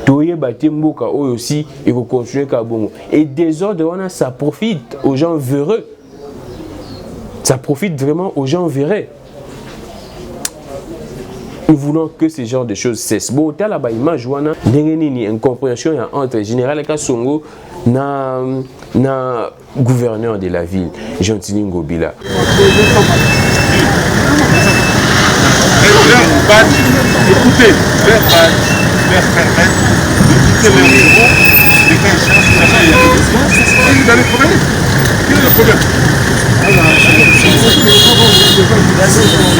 Toye Batemboka aussi, et continuer Kabongo. Et désordre, ça profite aux gens véreux. Ça profite vraiment aux gens véreux. Nous voulons que ce genre de choses cessent. Bon, tu as la image, une incompréhension entre général Kassongo et gouverneur de la ville, Jean-Tini Ngobila. Écoutez, faire permettre de quitter leur bureau, de faire échange, vous allez problème. Quel est le problème? La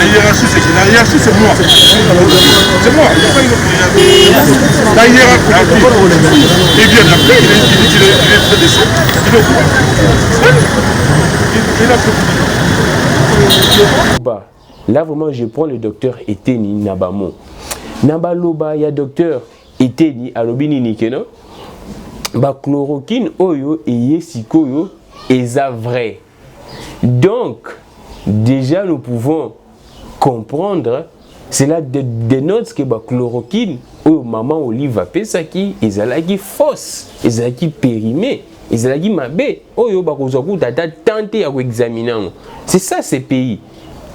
hiérarchie, c'est moi. C'est moi, il n'y a pas une autre hiérarchie. La hiérarchie, il vient après, il dit qu'il est très décès. Il est au courant. Il a fait. Là, vraiment, je prends le docteur Eteni Nabamo. Nabaloba, il y a docteur Eteni Alobini Nikeno. Ba chloroquine, oyo, et yesikoyo, et ça vrai. Donc, déjà, nous pouvons comprendre, c'est là des notes que la chloroquine, où maman Olive a fait ça qui, ils ont fausse, ils ont périmé, ils ont mabé, où bakozaku tata tenté à examiner. C'est ça ces pays.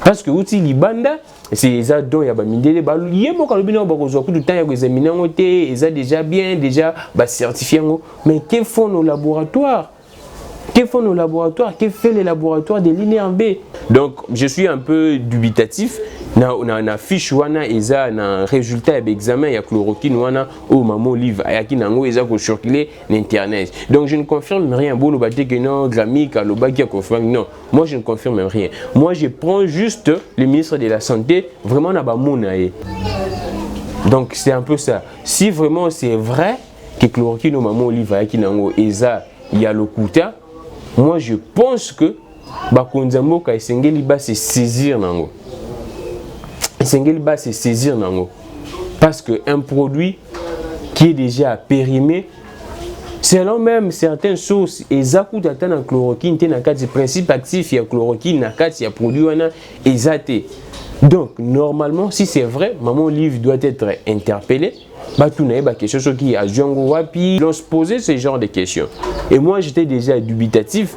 Parce que outil libanda, c'est ça dont il y a mindele ba yemo kalobina bakozaku tout temps ya examiner ngoté, ils ont déjà bien déjà certifié. Mais que font nos laboratoires? Que font nos laboratoires? Que fait les laboratoires de l'INRB? Donc, je suis un peu dubitatif. Na fiche wana eza na résultat d'examen ya chloroquine wana au maman Olive ayaki nango eza ko circuler l'internet. Donc je ne confirme rien. Bon lobaté que non, Grammy Kaloba qui a confirmé non. Moi je ne confirme rien. Moi je prends juste le ministre de la santé vraiment na ba monaye. Donc c'est un peu ça. Si vraiment c'est vrai que chloroquine au maman Olive ayaki nango eza ya lokuta, moi je pense que bakonzambo ka esengeli ba se saisir nango. Se saisir nango. Parce qu'un produit qui est déjà périmé, selon même certaines sources, ezaku tata na chloroquine te na kati principe actif ya chloroquine na kati ya produit wana ezate. Donc normalement si c'est vrai, maman Olive doit être interpellée. Batounaye ba question qui a jongo wapi, ils ont se poser ce genre de questions. Et moi j'étais déjà dubitatif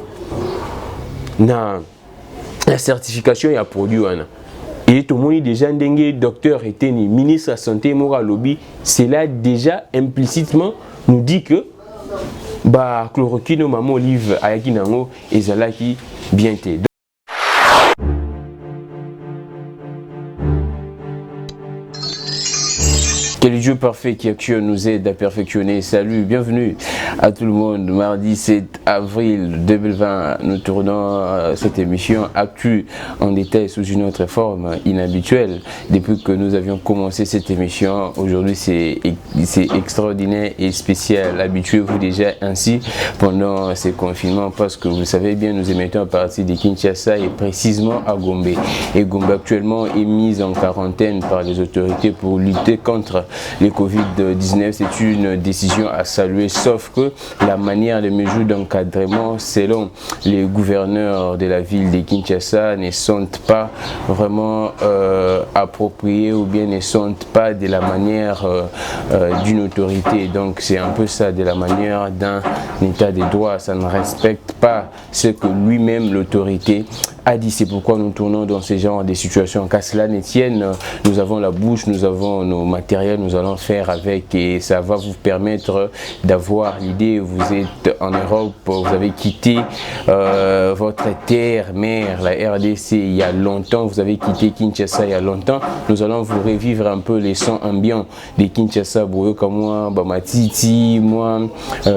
na la certification ya produit wana. Et tout le monde déjà ndenge docteur Eteni ministre de la santé Mora Lobby, cela déjà implicitement nous dit que ba chloroquine maman Olive ayaki nango ezalaki bien té. Que le Dieu parfait qui actionne nous aide à perfectionner. Salut, bienvenue à tout le monde. Mardi 7 avril 2020, nous tournons cette émission Actu en détail sous une autre forme inhabituelle. Depuis que nous avions commencé cette émission, aujourd'hui c'est extraordinaire et spécial. Habituez-vous déjà ainsi pendant ces confinements parce que vous savez bien, nous émettons à partir de Kinshasa et précisément à Gombe. Et Gombe actuellement est mise en quarantaine par les autorités pour lutter contre le Covid-19, c'est une décision à saluer, sauf que la manière de mesures d'encadrement selon les gouverneurs de la ville de Kinshasa ne sont pas vraiment appropriées ou bien ne sont pas de la manière d'une autorité. Donc c'est un peu ça, de la manière d'un état de droit, ça ne respecte pas ce que lui-même l'autorité a dit. C'est pourquoi nous tournons dans ce genre de situations. Qu'à cela ne tienne, nous avons la bouche, nous avons nos matériels, nous allons faire avec et ça va vous permettre d'avoir l'idée. Vous êtes en Europe, vous avez quitté votre terre mère, la RDC, il y a longtemps, vous avez quitté Kinshasa il y a longtemps. Nous allons vous revivre un peu les sons ambiants de Kinshasa, Boyokamwa, Bamatiti, moi,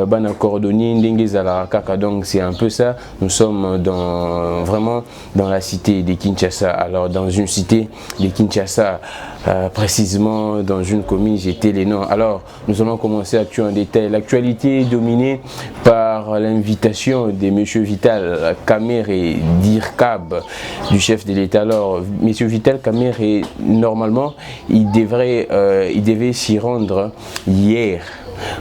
Bana Cordonnier, Ndengue Zalaraka. Donc c'est un peu ça. Nous sommes vraiment dans la cité de Kinshasa. Alors dans une cité de Kinshasa, précisément dans une commune, j'étais les noms. Alors nous allons commencer à tuer en détail. L'actualité est dominée par l'invitation de M. Vital Kamerhe d'IRCAB, du chef de l'État. Alors M. Vital Kamerhe, normalement, il devait s'y rendre hier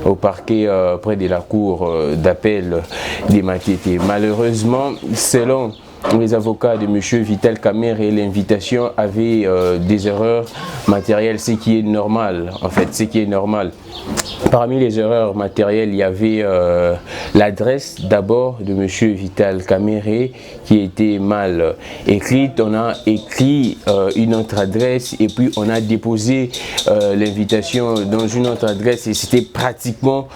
au parquet près de la cour d'appel des Matete. Malheureusement, selon les avocats de M. Vital Kamerhe et l'invitation avaient des erreurs matérielles, ce qui est normal, en fait, ce qui est normal. Parmi les erreurs matérielles, il y avait l'adresse d'abord de M. Vital Kamerhe qui était mal écrite. On a écrit une autre adresse et puis on a déposé l'invitation dans une autre adresse et c'était pratiquement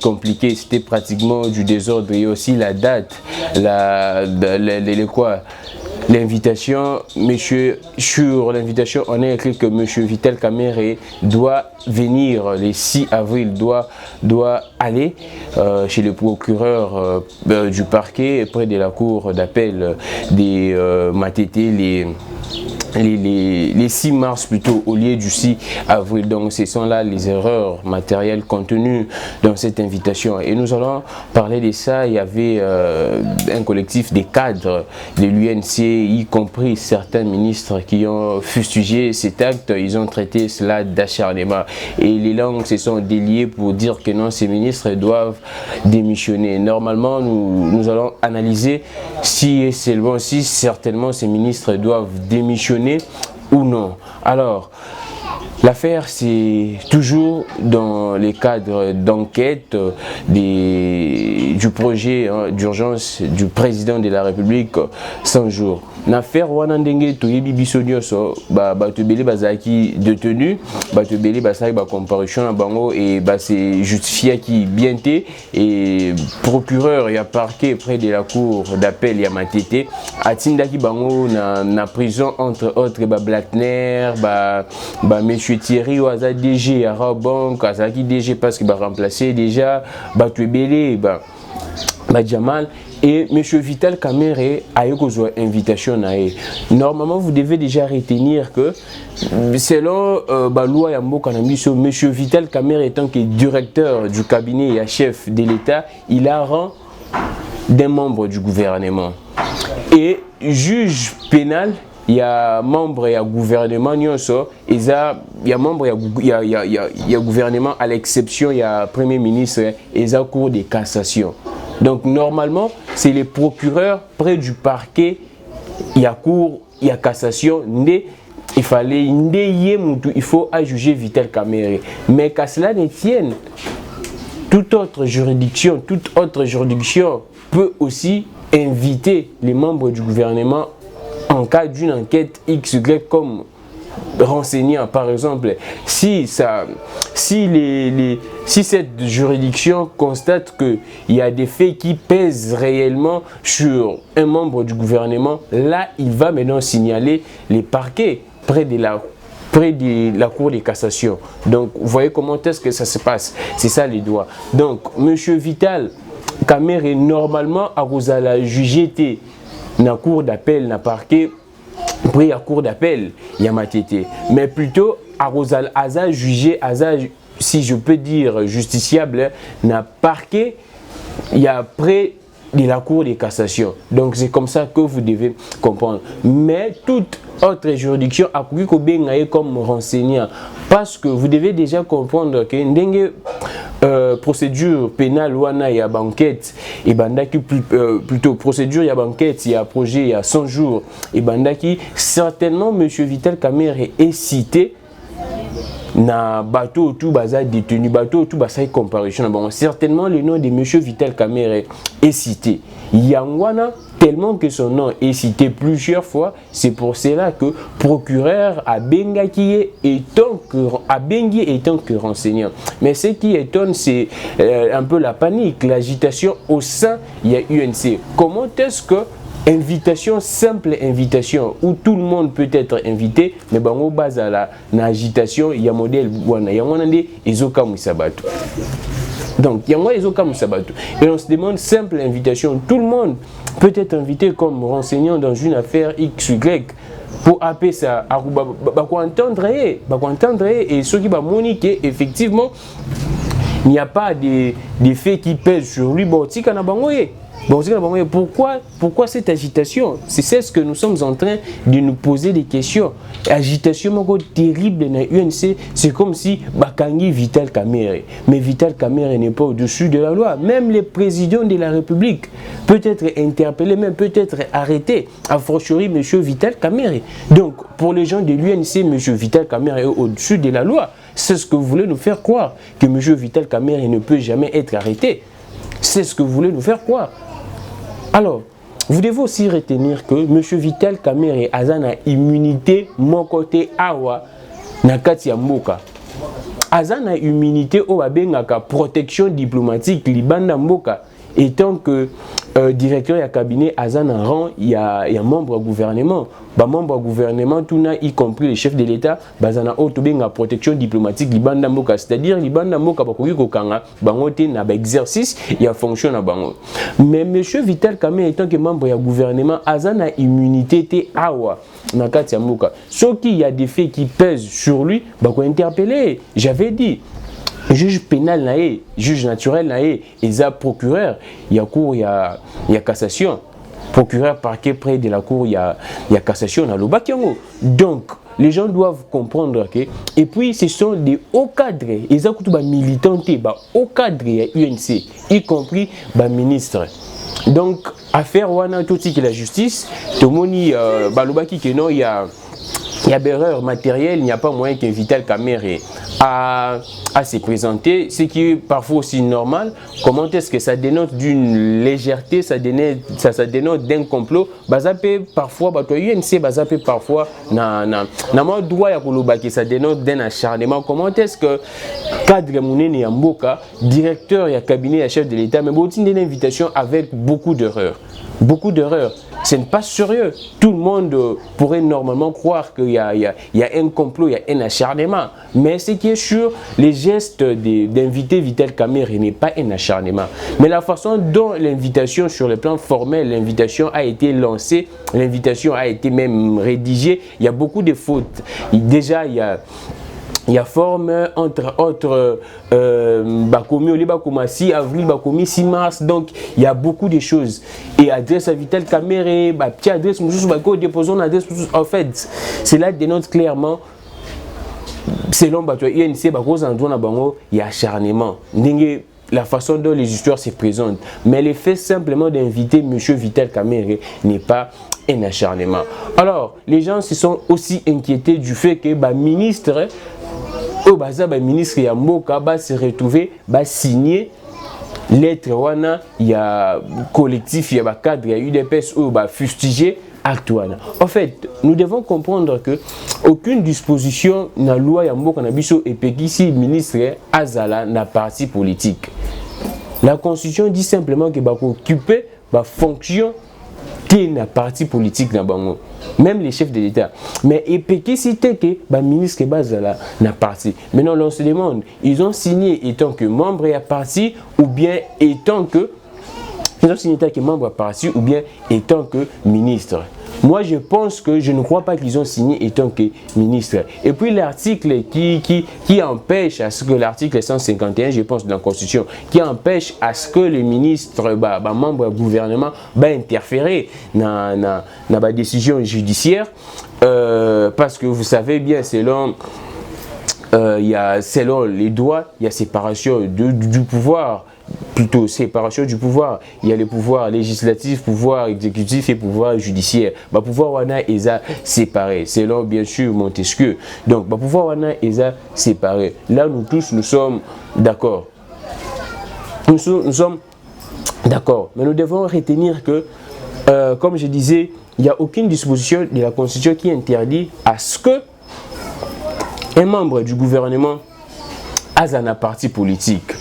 compliqué, c'était pratiquement du désordre. Et aussi la date, l'invitation, sur l'invitation, on a écrit que M. Vital Kamerhe doit venir le 6 avril, doit aller chez le procureur du parquet près de la cour d'appel des Matete, les 6 mars plutôt au lieu du 6 avril. Donc ce sont là les erreurs matérielles contenues dans cette invitation. Et nous allons parler de ça. Il y avait un collectif des cadres de l'UNC, y compris certains ministres qui ont fustigé cet acte. Ils ont traité cela d'acharnement. Et les langues se sont déliées pour dire que non, ces ministres doivent démissionner. Normalement, nous allons analyser si certainement ces ministres doivent démissionner ou non. Alors, l'affaire, c'est toujours dans les cadres d'enquête du projet d'urgence du président de la République 100 jours. L'affaire Wanandenge Toyebi Bissonioso, Batubeli Bazaki détenu, Batubeli Basaki comparution à Bango et c'est justifié qui bienté et procureur et a parqué près de la cour d'appel et à Matete. Atindaki Bango na prison entre autres Blackner, Monsieur Thierry Oaza DG à Rabank, Azaki DG parce qu'il va remplacer déjà Batubeli, Jamal. Et M. Vital Kamerhe a eu une invitation. Normalement, vous devez déjà retenir que selon la loi M. Vital Kamerhe étant que directeur du cabinet et chef de l'État, il a rang d'un membre du gouvernement. Et juge pénal, il y a membre et gouvernement, il y a membre et gouvernement à l'exception, il y a premier ministre et il y a cour de cassation. Donc normalement, c'est les procureurs près du parquet, il y a cour, il y a cassation, il faut juger Vital Kamerhe. Mais qu'à cela ne tienne, toute autre juridiction peut aussi inviter les membres du gouvernement en cas d'une enquête XY comme renseignant. Par exemple, si cette juridiction constate qu'il y a des faits qui pèsent réellement sur un membre du gouvernement, là il va maintenant signaler les parquets près de la cour de cassation. Donc vous voyez comment est-ce que ça se passe, c'est ça les droits. Donc M. Vital Kamerhe normalement a la jugé na cour d'appel na parquet après la cour d'appel il y a Matete, mais plutôt à jugé si je peux dire justiciable n'a parquet il y a près de la cour de cassation. Donc c'est comme ça que vous devez comprendre. Mais toute autre juridiction a couru comme renseignant parce que vous devez déjà comprendre que procédure pénale wana ya banquette et bandaki plutôt procédure ya banquette il y a projet il y a 100 jours et bandaki certainement M. Vital Kamerhe est cité na bateau tout baza détenu bateau tout basa comparution bon certainement le nom de M. Vital Kamerhe est cité Yangwana tellement que son nom est cité plusieurs fois. C'est pour cela que procureur a bengaki étant que renseignant. Mais ce qui étonne, c'est un peu la panique, l'agitation au sein de l'UNC. Comment est-ce que invitation, simple invitation, où tout le monde peut être invité, mais bango bazala na agitation, il y a modèle wana, il y a monande ezoka musabatu. Donc, il y a moi ezoka musabatu. Et on se demande simple invitation, tout le monde peut être invité comme renseignant dans une affaire XY pour appeler ça à entendre et ceux qui va moniquer effectivement il n'y a pas des faits qui pèsent sur lui, bon, tika na bango Bon, pourquoi cette agitation? C'est ce que nous sommes en train de nous poser des questions. Agitation terrible dans l'UNC, c'est comme si Bakangi Vital Kamerhe. Mais Vital Kamerhe n'est pas au-dessus de la loi. Même le président de la République peut être interpellé, même peut être arrêté. A fortiori, M. Vital Kamerhe. Donc, pour les gens de l'UNC, M. Vital Kamerhe est au-dessus de la loi. C'est ce que vous voulez nous faire croire, que M. Vital Kamerhe ne peut jamais être arrêté. C'est ce que vous voulez nous faire croire. Alors, vous devez aussi retenir que M. Vital Kamerhe a une immunité, mon côté awa, nakati ya mboka. Azana immunité au babengaka protection diplomatique libanda mboka, étant que directeur ya cabinet azana rang ya membre du gouvernement. Ba membre du gouvernement tout na y compris le chef de l'État bazana autobenga protection diplomatique libanda mboka, c'est-à-dire libanda mboka bakoki kokanga bango te na ba exercice ya fonction na bango. Mais monsieur Vital Kamerhe étant que membre du gouvernement azana immunité te awa na kati ya mboka. Ce qui y a des faits qui pèsent sur lui, bako interpeller. J'avais dit juge pénal naé, juge naturel naé, et procureur, il y a cour, il y a cassation. Procureur parquet près de la cour, il y a cassation dans le Bakiango. Donc, les gens doivent comprendre que, et puis ce sont des hauts cadres, ils ont des militants, des hauts cadres à UNC, y compris des ministres. Donc, affaire Wana Toti qui la justice, tout le monde, balobaki que non, il y a erreur matérielle, il n'y a pas moyen qu'un Vital Kamerhe à se présenter, ce qui est parfois aussi normal. Comment est-ce que ça dénote d'une légèreté, ça dénote d'un complot? Bazapé parfois, UNC bazapé parfois, na droit ya kolobaki, ça dénote d'un acharnement. Comment est-ce que cadre Mounene Yamboka, directeur et cabinet et chef de l'État, mais bon, une invitation avec beaucoup d'erreurs. Beaucoup d'erreurs. Ce n'est pas sérieux. Tout le monde pourrait normalement croire qu'il y a un complot, il y a un acharnement. Mais ce qui est sûr, les gestes d'inviter Vital Kamerhe n'est pas un acharnement. Mais la façon dont l'invitation sur le plan formel, l'invitation a été lancée, l'invitation a été même rédigée, il y a beaucoup de fautes. Déjà, il y a forme entre autres Bakomi, Oli Bakoma 6 avril, Bakomi 6 mars, donc il y a beaucoup de choses. Et adresse à Vital Kamerhe, petite adresse, déposons l'adresse. En fait, cela dénote clairement, selon UNC, il y a acharnement. La façon dont les histoires se présentent. Mais le fait simplement d'inviter M. Vital Kamerhe n'est pas un acharnement. Alors, les gens se sont aussi inquiétés du fait que le ministre ministre Yamboka va se retrouver, va signer lettre wana, il y a collectif, il y a cadre, il y a UDPS ou va fustiger acte wana. En fait, nous devons comprendre que aucune disposition na loi Yamboka na biso et pekisi ministre Azala na parti politique. La constitution dit simplement que va occuper va fonction na parti politique na bango, même les chefs de l'État. Mais et péqué cité que le ministre Bazala n'a parti. Maintenant, on se demande, ils ont signé étant que membre à parti ou bien étant que ils ont signé étant que membre à parti ou bien étant que ministre. Moi, je pense que je ne crois pas qu'ils ont signé étant que ministre. Et puis l'article qui empêche à ce que l'article 151, je pense, de la Constitution, qui empêche à ce que le ministre, membre du gouvernement, interférer dans la décision judiciaire, parce que vous savez bien, selon les droits, il y a séparation du pouvoir. Plutôt séparation du pouvoir. Il y a le pouvoir législatif, pouvoir exécutif et pouvoir judiciaire. Le pouvoir wana est séparé, selon bien sûr Montesquieu. Donc le pouvoir wana est séparé. Là, nous tous, nous sommes d'accord. Nous sommes d'accord. Mais nous devons retenir que, comme je disais, il n'y a aucune disposition de la Constitution qui interdit à ce que un membre du gouvernement ait un parti politique.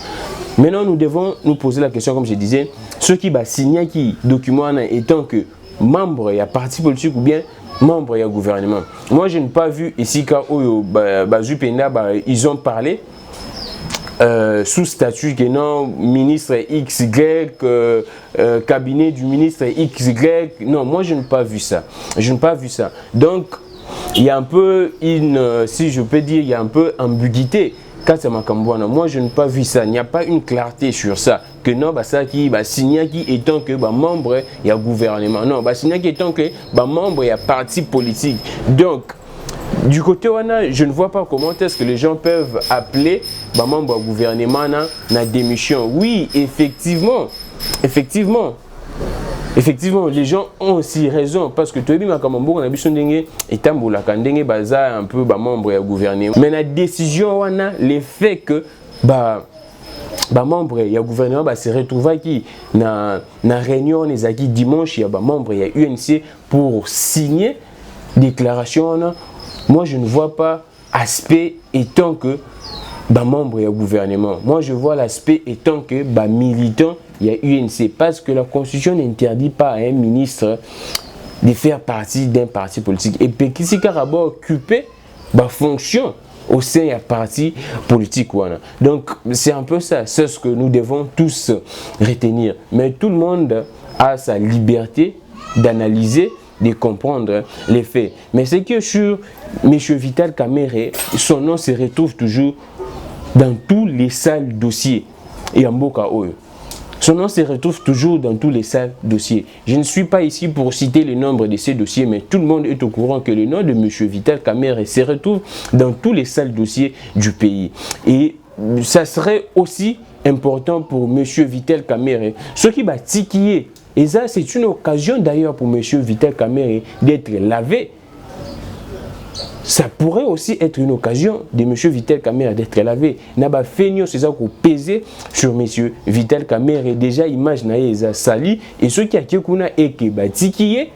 Maintenant, nous devons nous poser la question, comme je disais, ceux qui signent qui document étant que membre et parti politique ou bien membre et gouvernement. Moi, je n'ai pas vu ici quand ils ont parlé sous statut que non, ministre XY, cabinet du ministre XY. Non, moi, je n'ai pas vu ça. Je n'ai pas vu ça. Donc, il y a un peu si je peux dire, il y a un peu ambiguïté. Moi, je n'ai pas vu ça. Il n'y a pas une clarté sur ça. Que non, ça qui signer qui étant que membre il y a gouvernement. Non, signer qui étant que membre il y a parti politique. Donc, du côté wana, je ne vois pas comment est-ce que les gens peuvent appeler membre du gouvernement na démission. Oui, effectivement, les gens ont aussi raison parce que tu as vu on a besoin d'engue et tamboula kandenge baza un peu membre du gouvernement. Mais la décision wana, les faits que membre il y a gouvernement se retrouve qui na réunion les acquis dimanche il y a membre il y a UNC pour signer déclaration. Moi je ne vois pas aspect étant que membre il y a gouvernement. Moi je vois l'aspect étant que militant il y a UNC parce que la constitution n'interdit pas à un ministre de faire partie d'un parti politique et puis qui s'est carrément occupé fonction au sein d'un parti politique. Donc c'est un peu ça, c'est ce que nous devons tous retenir. Mais tout le monde a sa liberté d'analyser, de comprendre les faits. Mais c'est que sur M. Vital Kamerhe, son nom se retrouve toujours dans tous les sales dossiers. Et en Mboka Oyo. Son nom se retrouve toujours dans tous les sales dossiers. Je ne suis pas ici pour citer le nombre de ces dossiers, mais tout le monde est au courant que le nom de M. Vital Kamerhe se retrouve dans tous les sales dossiers du pays. Et ça serait aussi important pour M. Vital Kamerhe. Ce qui va tiquiller, et ça c'est une occasion d'ailleurs pour M. Vital Kamerhe d'être lavé. Ça pourrait aussi être une occasion de M. Vital Kamerhe d'être lavé. Naba feigno c'est ça qu'on pesait sur M. Vital Kamerhe. Déjà image na eza sali et ce qui a kuna et que batikiye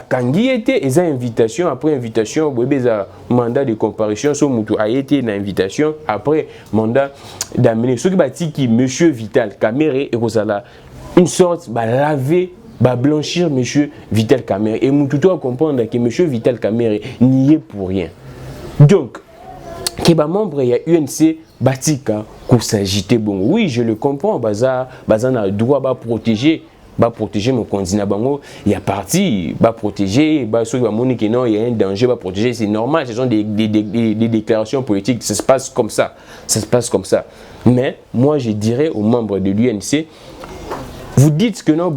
kangi était eza invitation après invitation beza mandat de comparution so mutu a été na invitation après mandat d'amener ce qui batiki M. Vital Kamerhe et kozala une sorte laver blanchir M. Vital Kamerhe. Et nous doit comprendre que M. Vital Kamerhe n'y est pour rien. Donc, que membre il y a UNC Batika pour s'agiter bon. Oui, je le comprends. Baza na droit protéger mon candidat bango. Il y a parti protéger ceux qui montrent que non il y a un danger protéger. C'est normal. Ce sont des déclarations politiques. Ça se passe comme ça. Mais moi je dirais aux membres de l'UNC. Vous dites que non,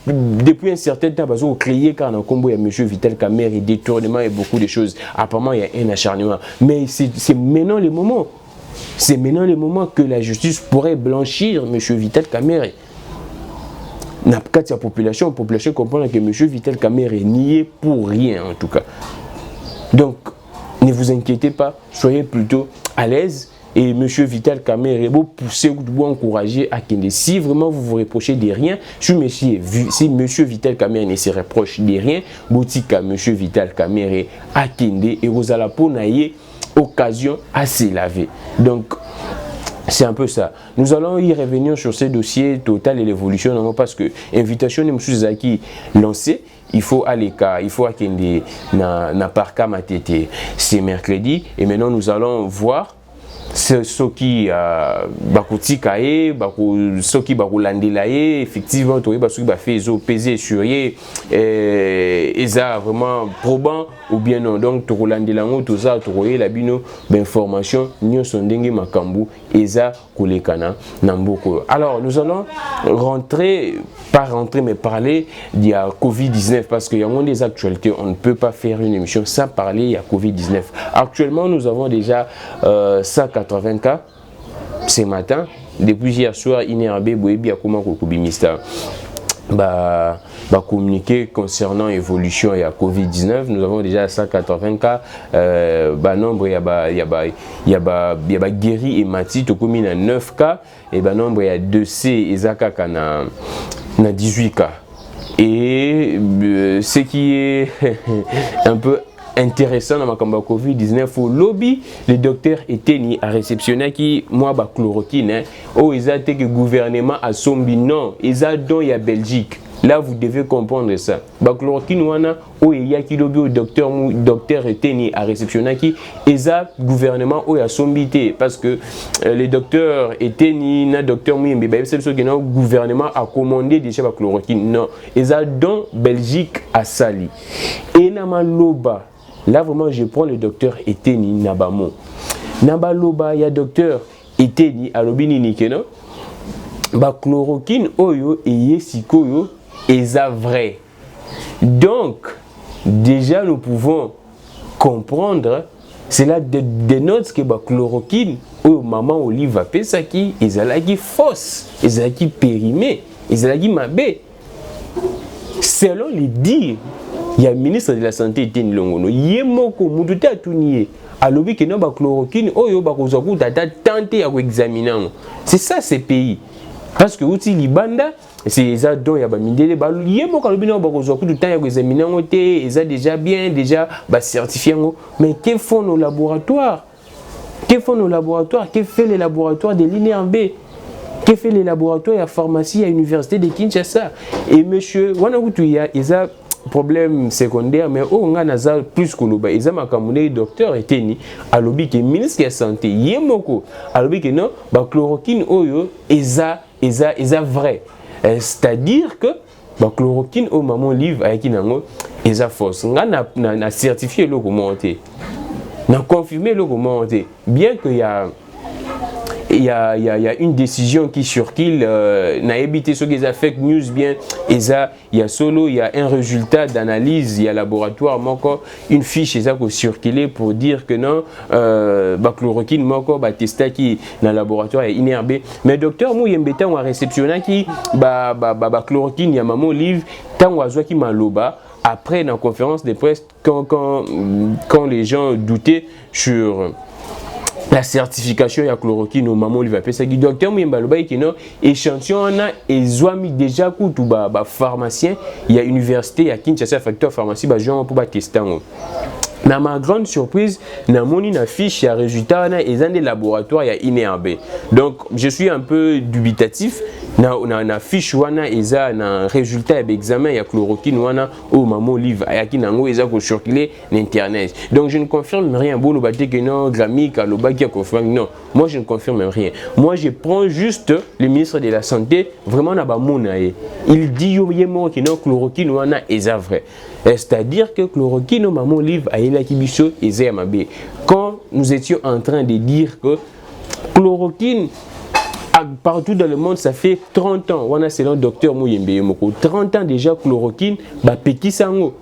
depuis un certain temps, vous créez car dans combo il y a M. Vital Kamerhe, détournement et beaucoup de choses. Apparemment, il y a un acharnement. Mais c'est maintenant le moment. C'est maintenant le moment que la justice pourrait blanchir M. Vital Kamerhe. La population comprend que M. Vital Kamerhe n'y est pour rien en tout cas. Donc, ne vous inquiétez pas, soyez plutôt à l'aise. Et M. Vital Kamerhe, vous poussez, vous encouragez à qu'il si vraiment vous vous reprochez de rien, si M. Vital Kamerhe ne se reproche de rien, Boutika M. Vital Kamerhe à Kende et vous allez pour naïe occasion à se laver. Donc, c'est un peu ça. Nous allons y revenir sur ces dossiers total et l'évolution, parce que l'invitation de M. Zaki lancée, il faut aller il faut Kende na parka matete. C'est mercredi et maintenant nous allons voir ce qui bakotika ce qui bakolandela effectivement to ba ce qui ba fait peser sur eza vraiment probant ou bien non. Donc to kolandela ngo to ça to la bino d'information nyonso ndenge makambu eza kolekana na mboko. Alors nous allons mais parler de la Covid-19 parce qu'il y a des actualités. On ne peut pas faire une émission sans parler de la Covid-19. Actuellement, nous avons déjà 180 cas ce matin. Depuis hier soir, Inerabé Boebi a communiqué concernant l'évolution de la Covid-19. Nous avons déjà 180 cas. Nombre il y a guéri et mati to commune à 9 cas et nombre il y a 2C et Zakaka na 18 cas. Et ce qui est un peu intéressant dans ma Covid-19 au lobby, le docteur était ni à réceptionner qui moi chloroquine ils ont été que gouvernement a sombi non ils ont don ya Belgique. Là vous devez comprendre ça. Chloroquine wana il y a qui lobby au docteur était ni à réceptionner qui eza gouvernement a sombité parce que les docteurs étaient ni na docteur Muyembe c'est ce que le gouvernement a commandé déjà chloroquine non ils ont don Belgique à Sali et na maloba. Là, vraiment, je prends le docteur Eteni Nabamo. Namba loba ya docteur eteni alobini nikeno ba chloroquine oyo eye sikoyo eza vrai. Donc déjà nous pouvons comprendre, cela dénote que la chloroquine ou maman Olive a fait ça qui est fausse, est périmée, est mabé. Selon les dires, il y a le ministre de la Santé qui Longono, yemoko muduta tuniye, alobi que non ba chloroquine oyo ba kozaku tata tenter à examiner. C'est ça ces pays. Parce que outil libanda c'est ça dont il y a mindele ba yemo kalobi no ba kozaku tout temps ya examiner ngote, ça déjà bien déjà ba certifié ngo. Mais que font nos laboratoires? Que font nos laboratoires? Que fait les laboratoires de l'INRB? Que fait les laboratoires à pharmacie à l'université de Kinshasa? Et monsieur Wanakutu il y a problème secondaire, mais on a plus que nous. Ils ont un docteur et teni alobi que ministre de la santé yemoko alobi que non ba chloroquine oyo eza vrai. C'est-à-dire que la chloroquine au maman livre avec nango eza fausse. On a certifié le commenté. On a confirmé le commenté. Bien qu'il y a une décision qui circule, n'a évité ce qu'ils a fake news bien, il y a solo, il y a un résultat d'analyse, il y a laboratoire, une fiche qui a circulé pour dire que non, chloroquine, testé qui dans le laboratoire est inherbé. Mais docteur, moi, il on a réceptionné qui, chloroquine, il y a maman livre, tant oiseau qui m'a loba. Après, dans la conférence de presse, quand les gens doutaient sur la certification ya chloroquine au maman Olive apesa ki docteur Muyemba lobai ki non échantillon na ezwami déjà kutu ba pharmacien ya université ya Kinshasa facteur pharmacie ba gens pour ba tester ngo. Na ma grande surprise, na moni na fiche ya résultat na ezan des laboratoires ya INRB. Donc je suis un peu dubitatif. Na fiche wana eza na résultat d'examen ya chloroquine wana au maman Olive ayaki nango eza ko circuler l'internet. Donc je ne confirme rien. Bon lobaté que non Grammy Kaloba qui a confirmé non. Moi je ne confirme rien. Moi je prends juste le ministre de la santé vraiment na ba monae. Il dit yemo que non chloroquine wana eza vrai. C'est-à-dire que chloroquine au maman Olive ayaki biso eza mabe. Quand nous étions en train de dire que chloroquine partout dans le monde, ça fait 30 ans. On a selon docteur Muyembe Yemoko. 30 ans déjà chloroquine, pekisango.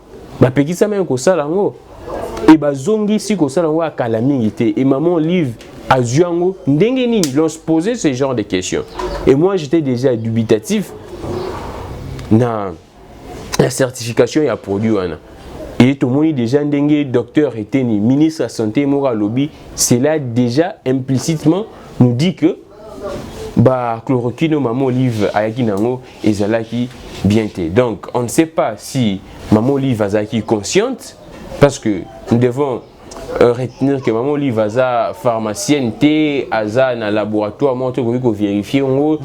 Pekisango ko salango. Et zongi si ko salango a calamité. Et maman Olive a zuango. Ndenge nini l'ont posé ce genre de questions. Et moi j'étais déjà dubitatif na la certification ya produit wana. Et tout le monde déjà ndenge docteur était ni ministre de la santé Mora Lobby, cela déjà implicitement nous dit que chloroquine maman Olive ayaki nango ezalaki bien té. Donc on ne sait pas si maman Olive azaki consciente parce que nous devons retenir que maman Olive aza pharmacienne té aza na laboratoire montre ko vérifier ngo.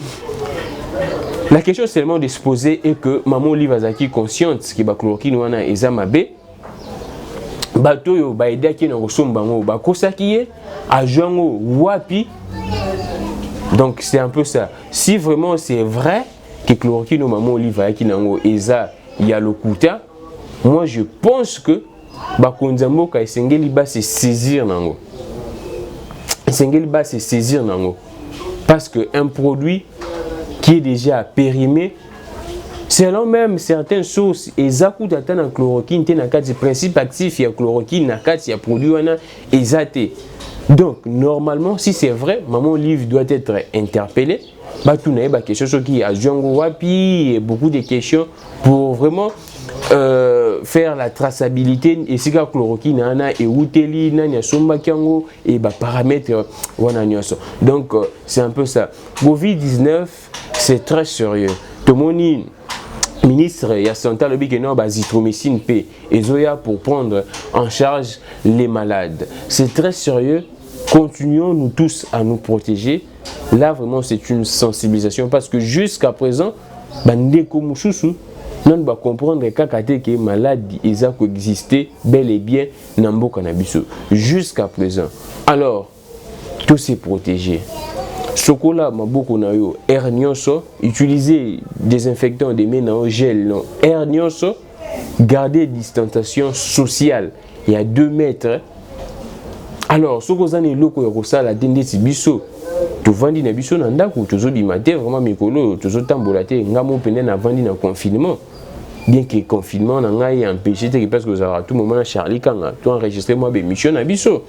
La question seulement de se poser est que maman Olive azaki consciente que chloroquine wana ezamabe bato yo baidaki na kosomba ngo bakosaki ye ajango wapi. Donc c'est un peu ça. Si vraiment c'est vrai que chloroquine au maman Olive ayaki nango eza ya lokuta, moi je pense que bakonzambo ka esengeli ba se saisir nango. Esengeli ba se saisir nango. Parce que un produit qui est déjà périmé, selon même certaines sources, ezaku tata na chloroquine te na kati principe actif ya chloroquine na kati ya produit wana ezate. Donc, normalement, si c'est vrai, maman Olive doit être interpellée. Quelque chose qui a wapi, beaucoup de questions pour vraiment faire la traçabilité. Et si la chloroquine et outeli et paramètres. Donc, c'est un peu ça. Covid-19, c'est très sérieux. Tout le monde ministre de la santé a dit que non, azithromycine P et Zoya pour prendre en charge les malades. C'est très sérieux. Continuons nous tous à nous protéger. Là vraiment c'est une sensibilisation parce que jusqu'à présent, bandeko mususu non va comprendre que les maladies ils ont existé bel et bien dans le cannabis jusqu'à présent. Alors tous se protéger. Sokola maboko na yo air nyonso, utiliser désinfectant de mains en gel non air nyonso, garder distanciation sociale. Il y a 2 mètres. Alors ce que zane loko ya kosala dendeti biso to vandi na biso na ndako tozo bimate vraiment mikolo tozo tambola te ngamo pene na vandi na confinement. Bien que le confinement n'a empêché parce que à tout moment Charlie quand tu enregistré moi des missions na biso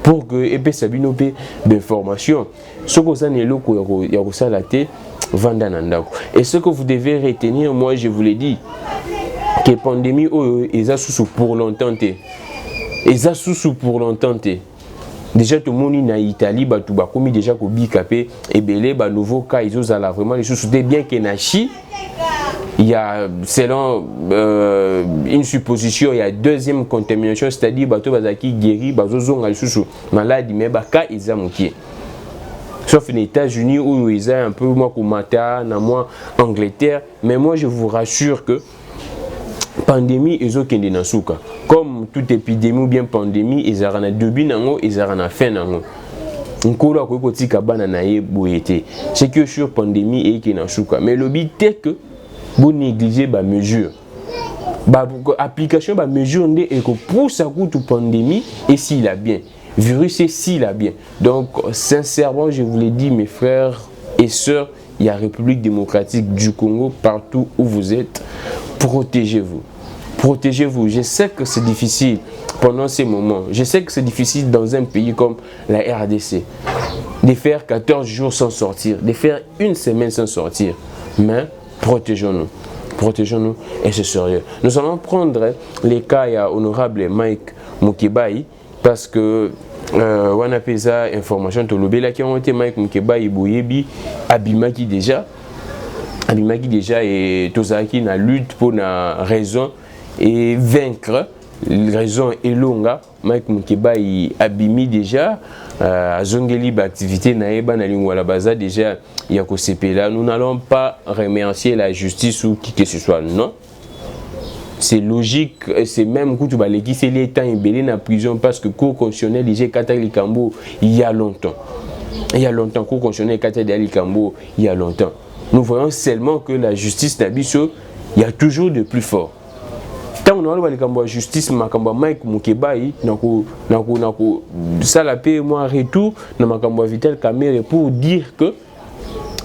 pour que et sabino pe d'information ce que ça n'est loko ya kosala te vanda na ndako. Et ce que vous devez retenir, moi je vous l'ai dit, que pandémie est sous pour longtemps te. Eza sous pour longtemps te. Déjà tout le monde na Italie ba tout ba komi déjà ko bikapé et belé ba nouveau cas ils ont là vraiment les sous bien que na Chi. Il y a, selon une supposition, il y a deuxième contamination, c'est-à-dire bateau bazaki guéri, bateau zonga sous maladie, mais baka ils ont qui. Sauf les États-Unis où ils ont un peu moins comme Mata, moins Angleterre, mais moi je vous rassure que pandémie ils ont qu'un denasuka. Comme toute épidémie ou bien pandémie, ils ont un début nango, ils ont un fin nango. Nkolo ko tika bana na ye boyete. C'est que sur pandémie et qui nasuka. Mais le but est que vous négligez les mesures. L'application des mesures est que pour ça coûte pandémie et s'il a bien. Virus et s'il a bien. Donc, sincèrement, je vous l'ai dit, mes frères et sœurs, il y a République démocratique du Congo, partout où vous êtes. Protégez-vous. Protégez-vous. Je sais que c'est difficile pendant ces moments. Je sais que c'est difficile dans un pays comme la RDC. De faire 14 jours sans sortir. De faire une semaine sans sortir. Mais protégeons-nous. Protégeons-nous et c'est sérieux. Nous allons prendre les cas à honorable Mike Mukebai parce que on a fait ça information to lobela qui ont été Mike Mukebai boyebi abimaki déjà et tozaki na lutte pour na raison et vaincre raison et longa Mike Mukebai abimi déjà azongeli ba activité na eba na lingwa la baza déjà ya ko sepela. Nous n'allons pas remercier la justice ou qui que ce soit, non. C'est logique, c'est même quand tu vas les c'est les temps ébélé na prison parce que cour constitutionnel disait Katali Kambo il y a longtemps. Il y a longtemps cour constitutionnel Katali Kambo il y a longtemps. Nous voyons seulement que la justice nabiso il y a toujours de plus fort. Tant on a la justice makamba Mike Mukebai nako ça la paix moi retour na makamba Vital Kamerhe pour dire que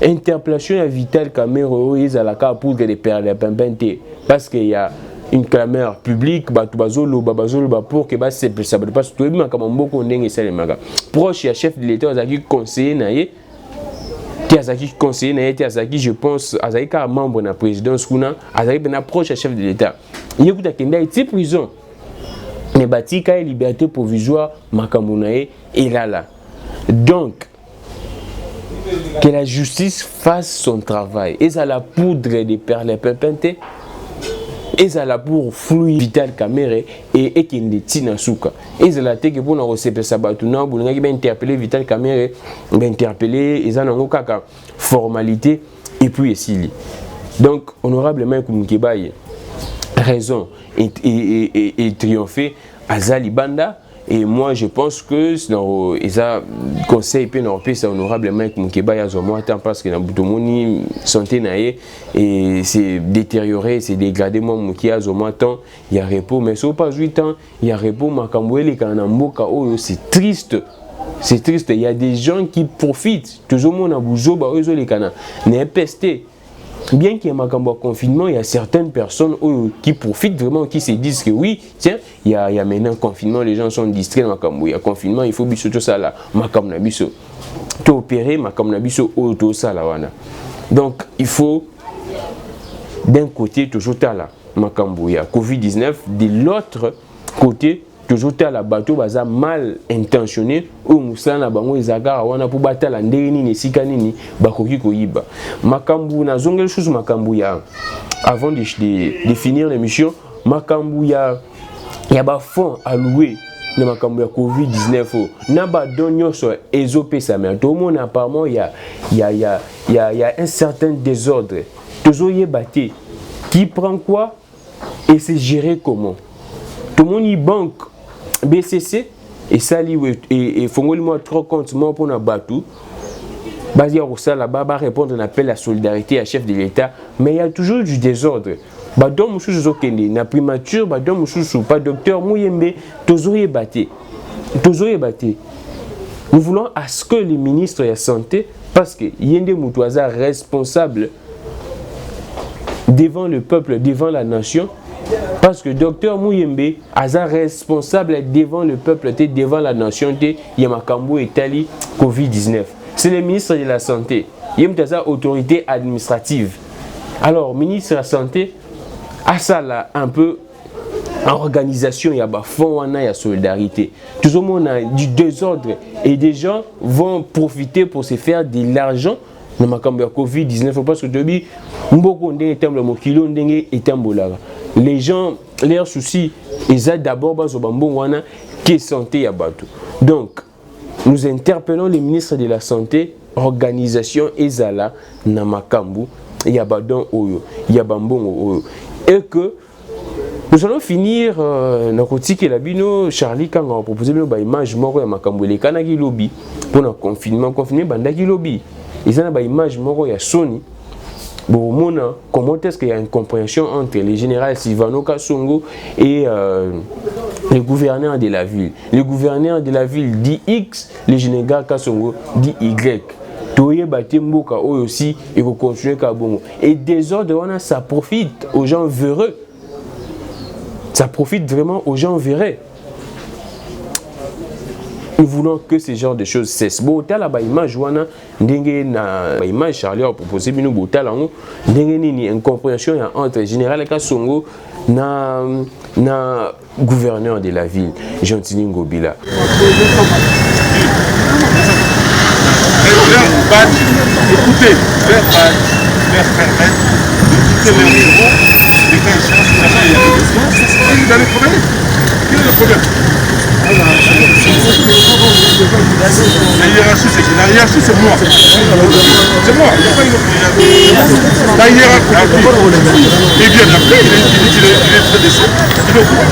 interpellation à Vital Kamerhe ils à la cas pour que les pères de pimpente parce qu'il y a une clameur publique bazolo pour que ça ne passe pas tout makamba mboko ndenge ça les maga proche ya chef de l'état azaki conseiller naie Azaki conseiller na Azaki je pense Azaki ka membre na présidence kuna Azaki ben approche à chef de l'état il écoute akenda iti prison mais bati ka liberté provisoire makambo na ye et là donc que la justice fasse son travail et ça la poudre de perles pepente et ça la pour fluide Vital Kamerhe et kende tina suka et ça la teke pour na receper sabatu na bolinga ki ba interpeller Vital Kamerhe ba interpeller eza nango kaka formalité et puis esili. Donc honorable Mike Mukebai raison et triompher Azali Banda. Et moi je pense que ça conseil peut nous ça honorable Mike Mukebai à moi temps parce que na butomoni santé naé et c'est détérioré c'est dégradé moi muki à moi temps il y a repos mais so pas 8 ans il y a repos makambwele kana mboka oh c'est triste. C'est triste, il y a des gens qui profitent toujours mon abouzo ba ozo les kana n'est pesté. Bien qu'il y ait un confinement, il y a certaines personnes qui profitent vraiment, qui se disent que oui, tiens, il y a maintenant un confinement, les gens sont distraits, il y a confinement, il faut biso tout ça là, makam na biso. To opérer makam na biso tout ça là wana. Donc il faut d'un côté toujours là, makam il y a Covid-19, de l'autre côté toujours à la bateau baza mal intentionné ou musana bango ezagara wana pour batala ndenge nini sika nini bakoki koyiba makambu na zongel chose makambu ya avant de finir l'émission makambu ya ba fonds alloué na makambu ya Covid-19 na ba donyo so ezopesa mais tout monde apparemment il y a un certain désordre toujours yebate qui prend quoi et c'est géré comment tout le monde y banque BCC et sali et fongoli moi 3 comptes moi pour na batu basé au ça là-bas répondre à l'appel à la solidarité à chef de l'État mais il y a toujours du désordre ba dom mususu zokende na primature ba dom mususu pas docteur Muyembe toujours yebate Nous voulons à ce que les ministres de la santé, parce que Yende Moutouaza responsable devant le peuple, devant la nation, parce que Dr Mouyembe est responsable devant le peuple, devant la nation, Yamakambo et Tali Covid-19. C'est le ministre de la Santé. Il y a autorité administrative. Alors, ministre de la Santé, à ça là, un peu en organisation, il y a des fonds, il y a solidarité. Tout le monde a du désordre et des gens vont profiter pour se faire de l'argent dans la Covid-19 parce que depuis, les gens, leurs soucis, ils ont d'abord qui est santé à Batou. Donc, nous interpellons les ministres de la Santé, organisation Ezala, Namakambu, Yabadon Oyo, Yabambon Oyo. Et que nous allons finir, Charlie, quand on a proposé une image mort à Makambu, les Kanagi Lobby, pour le confinement, Bandaki Lobby. Ils ont une image mort à Sony. Bon, comment est-ce qu'il y a une compréhension entre les généraux Silvano Kasongo et les gouverneurs de la ville. Le gouverneur de la ville dit X, le général Kasongo dit Y. Toye Batemboka aussi et vous continuez Kabongo. Et désordre, ça profite aux gens véreux. Ça profite vraiment aux gens véreux. Nous voulons que ce genre de choses cessent. Bon, tu as la image, Charlie a proposé une incompréhension entre général Kasongo et gouverneur de la ville, Gentili Ngobila. Écoutez, faire permettre de quitter leur bureau, de faire une chance, vous allez travailler. Quel est le problème? La hiérarchie, c'est qui? La hiérarchie, c'est moi. C'est moi, il n'y a pas une autre hiérarchie. La hiérarchie, et bien après, il est très décent. Il est au courant.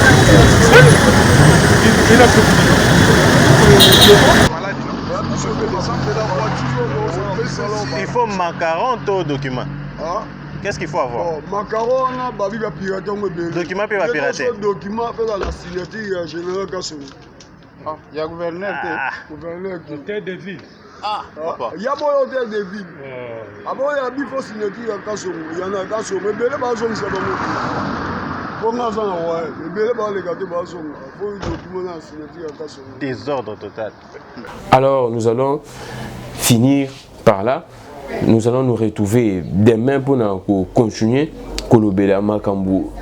Il a fait. Il faut macaron ou document. Qu'est-ce qu'il faut avoir? Macaron, babi va pirater. Document peut va pirater. Document fait dans la signature générale Kasongo. Ah, il y a gouverneur. Gouverneur qui. Hôtel de ville. Ah, il y a bon hôtel de ville. Avant, il y a bien signature à Kasongo. Il y en a Kasongo. Mais les bazons, c'est pas bon. Comme dans un roi, les bazons, les gâteaux bazons. Il faut une document à signature à Kasongo. Désordre total. Alors, nous allons finir par là. Nous allons nous retrouver demain pour continuer. Il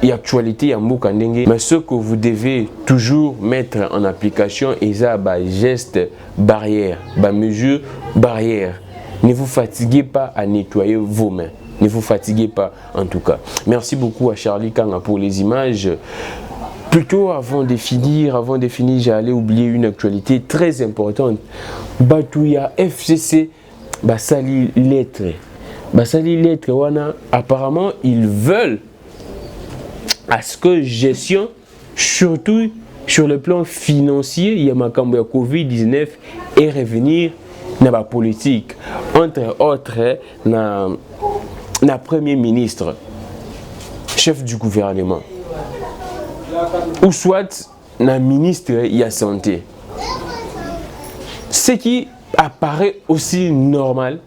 y a actualité à Moukandenge, mais ce que vous devez toujours mettre en application est des gestes barrières, des mesures barrières. Ne vous fatiguez pas à nettoyer vos mains. Ne vous fatiguez pas en tout cas. Merci beaucoup à Charlie Kanga pour les images. Plutôt avant de finir, j'allais oublier une actualité très importante. Batouya FCC Basali lettre. Basali lettre wana apparemment ils veulent à ce que gestion surtout sur le plan financier il y a makambo ya Covid-19 et revenir dans la politique entre autres na premier ministre chef du gouvernement ou soit na ministre de la santé. Ce qui apparaît aussi normal,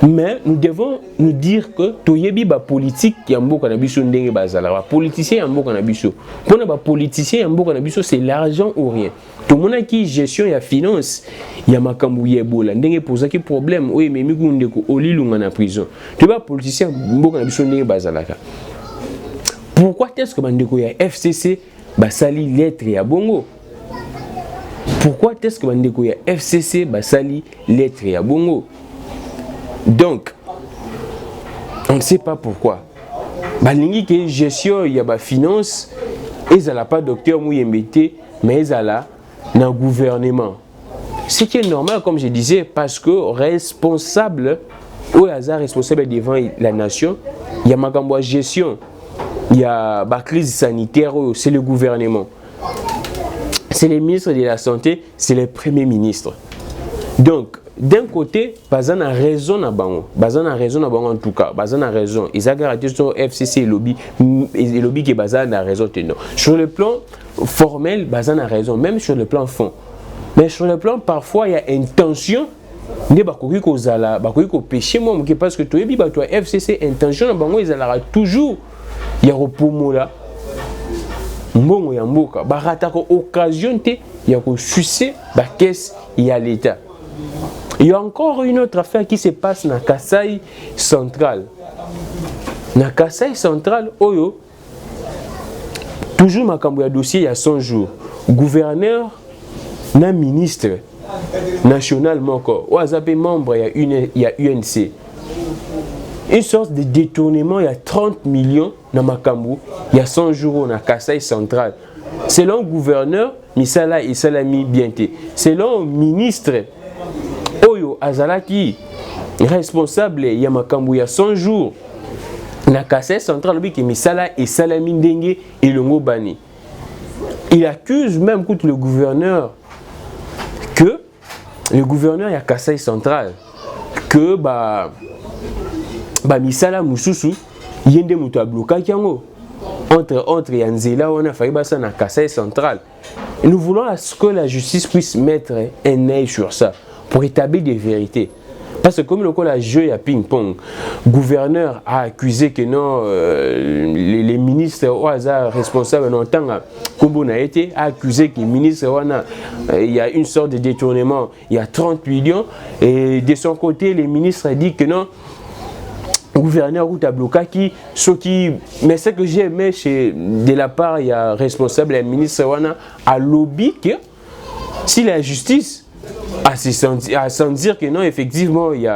mais nous devons nous dire que toyebi ba politique yambo kanabiso ndenge bazala ba politicien yambo kanabiso pona ba politicien yambo kanabiso c'est l'argent ou rien. Tout le monde qui gestion ya finance ya makambu yebola ndenge posa ki problème oui mais miku ndeko olilunga na prison. Tu ba politicien yambo kanabiso ndenge bazala ka. Pourquoi est-ce que bandeko ya FCC basali lettre ya bongo? Pourquoi est-ce que bandeko ya FCC basali lettre ya bongo? Donc, on ne sait pas pourquoi. Balingi que gestion ya ba finance, ils n'ont pas docteur Mouyembete, mais ils ont dans le gouvernement. Ce qui est normal, comme je disais, parce que responsable, ou hasard responsable devant la nation, il y a ma gestion, il y a la crise sanitaire, c'est le gouvernement. C'est le ministre de la Santé, c'est le premier ministre. Donc, d'un côté, Bazan a raison en tout cas. Bazan a raison. Ils ont garanti sur FCC et lobby qui Bazan a raison. Sur le plan formel, bazan a raison, même sur le plan fond. Mais sur le plan, parfois, il y a intention. Ne bakoki ko zala, bakoki ko péché moi, parce que toi, toi FCC intention, bango ils aura toujours. Il y a repomola. Mbongo ya mboka, barata ko occasion te, il y a ko sucer ba caisse, il y a l'État. Il y a encore une autre affaire qui se passe dans Kasai central. Dans Kasai central, oyo, toujours makambo ya dossier il y a 100 jours. Gouverneur, na ministre national moko, ou azapé membre il y a UNC. Une sorte de détournement, il y a 30 millions dans makambo, il y a 100 jours dans Kasai central. Selon le gouverneur, Misala et Salami Bienté. Selon le ministre, Oyo Azalaki, responsable, il y a makambo, il y a 100 jours. Na Kasai central, que Misala et Salami Dengue et le Ngobani. Il accuse même contre le gouverneur que le gouverneur ya Kasai central que misala mususu yende mutu abloka kiango entre yanzela on a failli basa na Kasai central. Et nous voulons que la justice puisse mettre un œil sur ça pour établir des vérités. Parce que comme le cas jeu à ping-pong, le gouverneur a accusé que non, les ministres au hasard responsables longtemps, comme a été, a accusé que les ministres, il y a une sorte de détournement, il y a 30 millions, et de son côté, les ministres ont dit que non, le gouverneur ou bloqué mais ce que j'ai aimé de la part, il y a responsable, les ministres a lobby que si la justice à sentir que non, effectivement, il y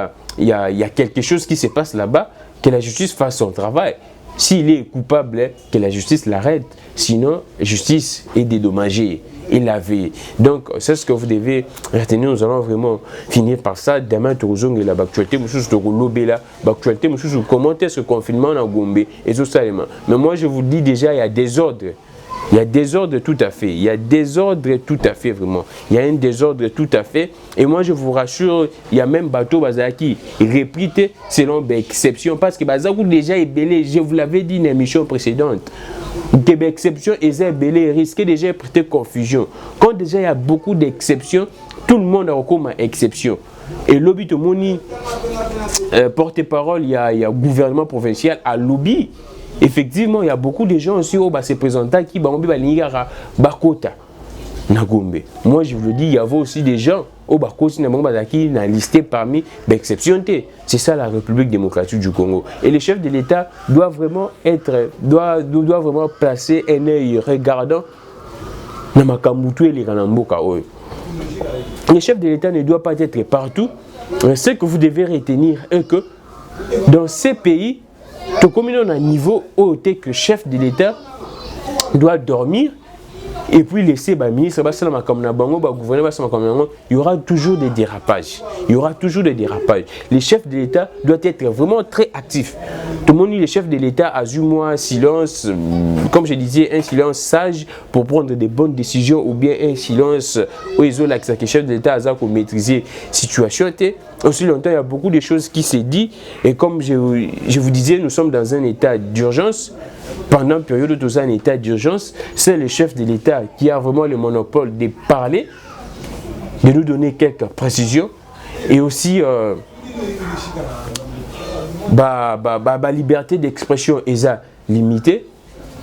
a quelque chose qui se passe là-bas, que la justice fasse son travail. S'il est coupable, que la justice l'arrête. Sinon, la justice est dédommagée et lavée. Donc, c'est ce que vous devez retenir. Nous allons vraiment finir par ça. Demain, tu as la actualité, comment est-ce que le confinement a Gombe et tout ça. Mais moi, je vous dis déjà, il y a des ordres. Il y a désordre tout à fait. Il y a désordre tout à fait, vraiment. Il y a un désordre tout à fait. Et moi, je vous rassure, il y a même bateau Bazaki répliqué selon l'exception. Parce que Bazakou déjà est belé. Je vous l'avais dit dans l'émission précédente. Que l'exception est belé, risquait déjà de prêter confusion. Quand déjà il y a beaucoup d'exceptions, tout le monde a recours à exception. Et lobby de Moni, porte-parole, il y a gouvernement provincial à lobby. Effectivement, il y a beaucoup de gens aussi qui se présentent qui ont Bakota. Moi, je vous le dis, il y avait aussi des gens qui sont listés parmi les exceptions. C'est ça la République démocratique du Congo. Et les chefs de l'État doivent vraiment doivent vraiment placer un œil regardant dans Makamutu et les Ranamboka. Les chefs de l'État ne doivent pas être partout. Ce que vous devez retenir est que dans ces pays, comme on a un niveau où que le chef de l'État doit dormir et puis laisser le ministre, il y aura toujours des dérapages. Il y aura toujours des dérapages. Les chefs de l'État doivent être vraiment très actifs. Tout le monde dit les chefs de l'État a eu un silence, comme je disais, un silence sage pour prendre des bonnes décisions ou bien un silence où ils ont l'accès que les chefs de l'État pour maîtriser la situation. Aussi longtemps, il y a beaucoup de choses qui se disent et comme je vous disais, nous sommes dans un état d'urgence. Pendant une période de un état d'urgence, c'est le chef de l'État qui a vraiment le monopole de parler, de nous donner quelques précisions et aussi liberté d'expression est limitée,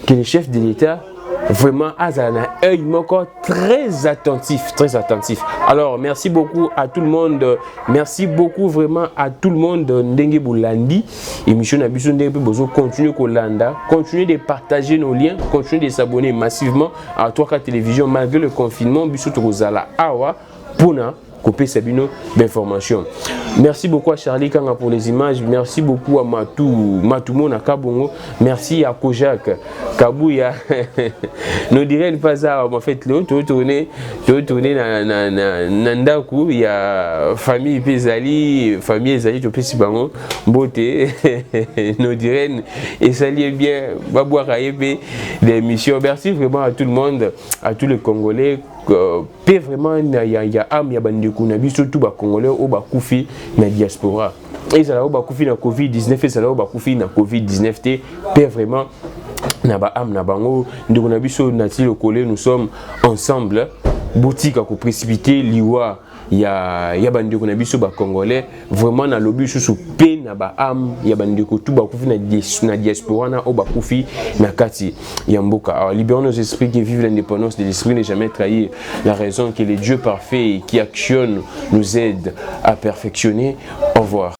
que le chef de l'État vraiment a un œil très attentif, très attentif. Alors merci beaucoup à tout le monde, merci beaucoup vraiment à tout le monde Ndenge Boulandi. Émission Nabiso Ndenge Bozo continue Kolanda, continuez de partager nos liens, continuez de s'abonner massivement à 3K Télévision malgré le confinement. Biso Tozala Awa Puna couper Sabino d'informations. Merci beaucoup à Charlie Kanga pour les images. Merci beaucoup à Matoumo Nakabongo. Merci à Kojak Kabouya. Nous dirait pas ça en fait là. Tu tourner Nandaku. Il y a famille Pesali, famille Ezali tu peux si bango beauté. Nous dirait et ça lié bien. Babou Raïbe des missions. Merci vraiment à tout le monde, à tous les Congolais. Vraiment il y a âme, il y a bandekou na biso tout ba congolais au ba koufi na diaspora et ça là au ba koufi na Covid-19 et ça là au ba koufi na Covid-19 vraiment Naba am nabango ndeko na biso nati lokole nous sommes ensemble boutique à précipiter liwa ya bandeko na biso ba congolais vraiment na lobi sous pe na ba am ya bandeko tout ba kufi na diaspora na o ba kufi na kati ya mboka. Alors libérons nos esprits qui vivent l'indépendance de l'esprit, ne jamais trahir la raison, que le Dieu parfait qui actionne nous aide à perfectionner. Au revoir.